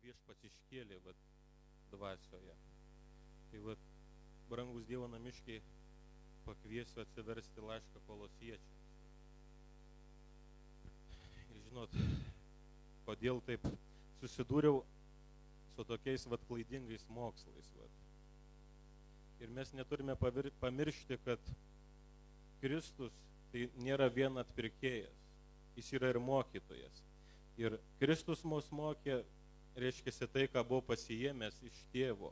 viešpats iškėlė dvasioje. Tai brangus Dievo namiškiai, pakviesiu atsiversti laišką Kolosiečiams. Ir žinot, kodėl taip susidūriau su tokiais klaidingais mokslais. Ir mes neturime pamiršti, kad Kristus tai nėra vien atpirkėjas, jis yra ir mokytojas. Ir Kristus mus mokė, reiškia tai, ką buvo pasiėmęs iš tėvo.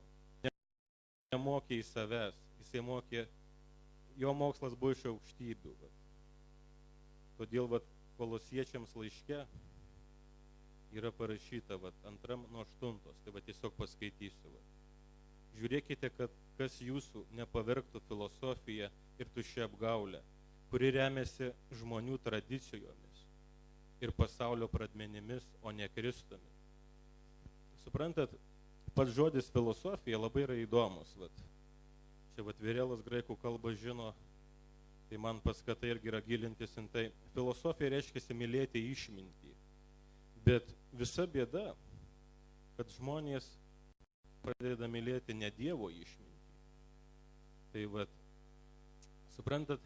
Nemokė į savęs, jisai mokė, jo mokslas buvo iš aukštybių. Todėl Kolosiečiams laiške yra parašyta 2:8, tai tiesiog paskaitysiu. Žiūrėkite, kad kas jūsų nepavergtų filosofiją ir tuščia apgaulę, kuri remiasi žmonių tradicijomis ir pasaulio pradmenimis, o ne Kristumi. Suprantat, pats žodis filosofija labai yra įdomus. Čia Virėlas graikų kalbą žino, tai man paskata irgi yra gilintis į tai. Filosofija reiškia mylėti išmintį. Bet visa bėda, kad žmonės pradeda mylėti ne Dievo išmintį. Tai suprantat,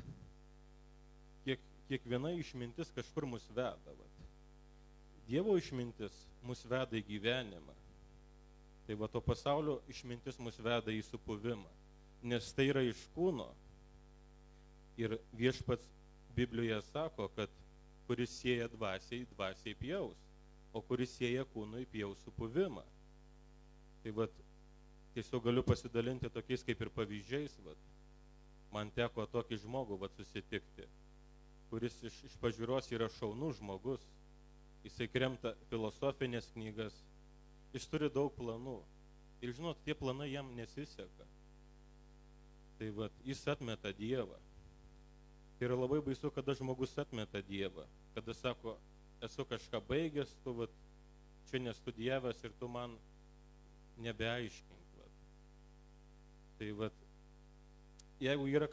kiekviena išmintis kažkur mus veda. Dievo išmintis mus veda į gyvenimą. Tai to pasaulio išmintis mus veda į supuvimą. Nes tai yra iš kūno. Ir viešpats Biblijoje sako, kad kuris sėja dvasiai, dvasiai pjaus, o kuris sėja kūnui, pjaus supuvimą. Tai tiesiog galiu pasidalinti tokiais kaip ir pavyzdžiais. Man teko tokį žmogų susitikti, kuris iš pažiūros yra šaunus žmogus. Jisai kremta filosofinės knygas, jis turi daug planų. Ir žinot, tie planai jam nesiseka. Tai jis atmeta Dievą. Tai yra labai baisu, kada žmogus atmeta Dievą. Kada sako, esu kažką baigęs, tu čia nestudijavęs ir tu man nebeaiškink. Tai jeigu yra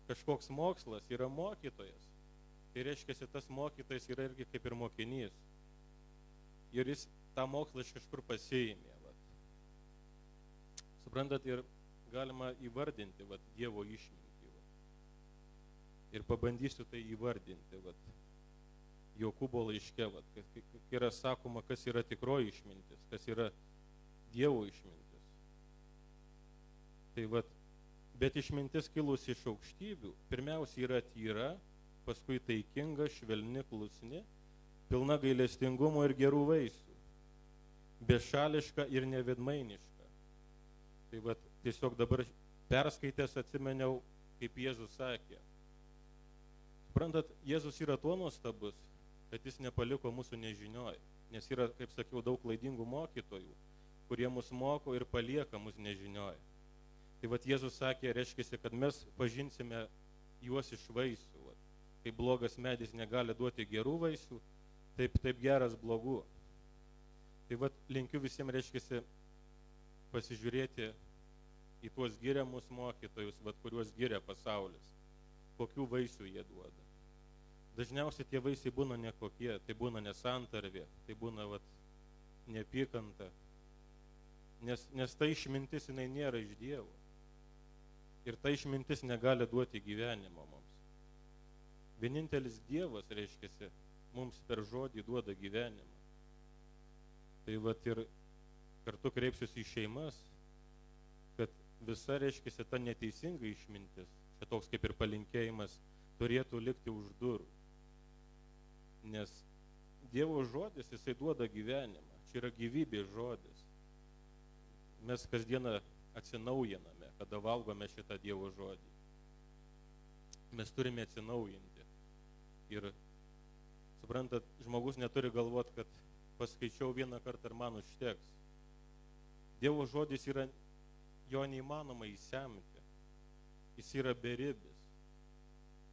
kažkoks mokslas, yra mokytojas, tai reiškia, tas mokytojas yra irgi kaip ir mokinys. Ir jis tą mokslą iš kažkur pasiėmė. Suprantat, ir galima įvardinti Dievo išmintį. Ir pabandysiu tai įvardinti. Jokūbo laiške, yra sakoma, kas yra tikroji išmintis, kas yra Dievo išmintis. Tai bet išmintis kilusi iš aukštybių, pirmiausia yra tyra, paskui taikinga, švelni, klusni, pilna gailestingumo ir gerų vaisių, bešališka ir nevedmainiška. Tai tiesiog dabar perskaitęs atsimeniau, kaip Jėzus sakė. Suprantat, Jėzus yra tuo nuostabus, kad jis nepaliko mūsų nežinioj, nes yra, kaip sakiau, daug klaidingų mokytojų, kurie mus moko ir palieka mus nežinioj. Tai Jėzus sakė, reiškia, kad mes pažinsime juos iš vaisių. Kai blogas medis negali duoti gerų vaisių, taip geras blogų. Tai linkiu visiems, reiškia, pasižiūrėti į tuos giriamus mokytojus, kuriuos giria pasaulis, kokių vaisių jie duoda. Dažniausiai tie vaisiai būna nekokie, tai būna nesantarvė, tai būna neapykanta, nes ta išmintis jinai nėra iš Dievo. Ir ta išmintis negali duoti gyvenimo mums. Vienintelis Dievas, reiškia, mums per žodį duoda gyvenimą. Tai ir kartu kreipsiuosi į šeimas, kad visa, reiškia, ta neteisinga išmintis, čia toks kaip ir palinkėjimas, turėtų likti už durų. Nes Dievo žodis, jisai duoda gyvenimą. Čia yra gyvybės žodis. Mes kasdieną atsinaujiname, kada valgome šitą Dievo žodį. Mes turime atsinaujinti. Ir, suprantat, žmogus neturi galvoti, kad paskaičiau vieną kartą ir man užteks. Dievo žodis yra, jo neįmanoma įsemti. Jis yra beribis.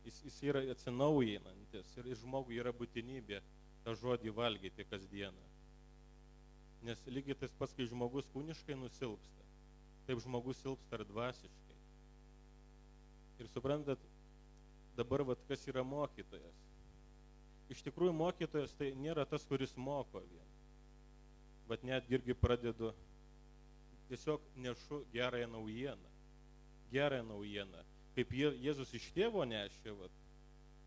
Jis yra atsinaujinantis ir žmogui yra būtinybė tą žodį valgyti kasdieną. Nes lygiai tas pats, kai žmogus kūniškai nusilpsta, taip žmogus silpsta ir dvasiškai. Ir suprantat, dabar kas yra mokytojas. Iš tikrųjų mokytojas tai nėra tas, kuris moko vien. netgi irgi pradedu, tiesiog nešu gerąją naujieną. Gerąją naujieną. Kaip Jėzus iš tėvo nešė,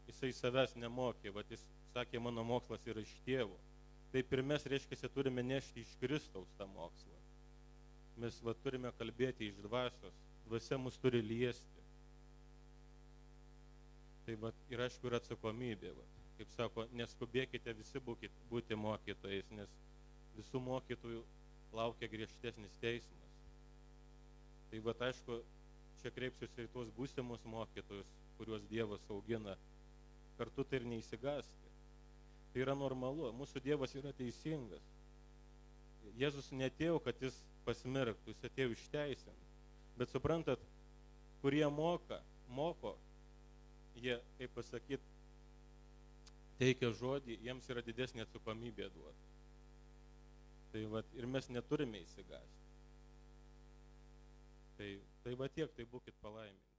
jisai savęs nemokė, jis sakė, mano mokslas yra iš tėvo. Taip ir mes, reiškia, turime nešti iš Kristaus tą mokslą. Mes turime kalbėti iš dvasios, dvasia mus turi liesti. Tai ir aišku yra atsakomybė. Kaip sako, neskubėkite visi būti mokytojais, nes visų mokytojų laukia griežtesnis teismas. Tai aišku, čia kreipsiuosi į tuos būsimus mokytojus, kuriuos Dievas augina, kartu tai ir neįsigąsti. Tai yra normalu, mūsų Dievas yra teisingas. Jėzus neatėjo, kad jis pasmerktų, jis atėjo išteisinti. Bet suprantat, kurie moko, jie, kaip pasakyt, teikia žodį, jiems yra didesnė atsakomybė duoti. Tai ir mes neturime įsigąsti. Tai tiek, tai būkit palaiminti.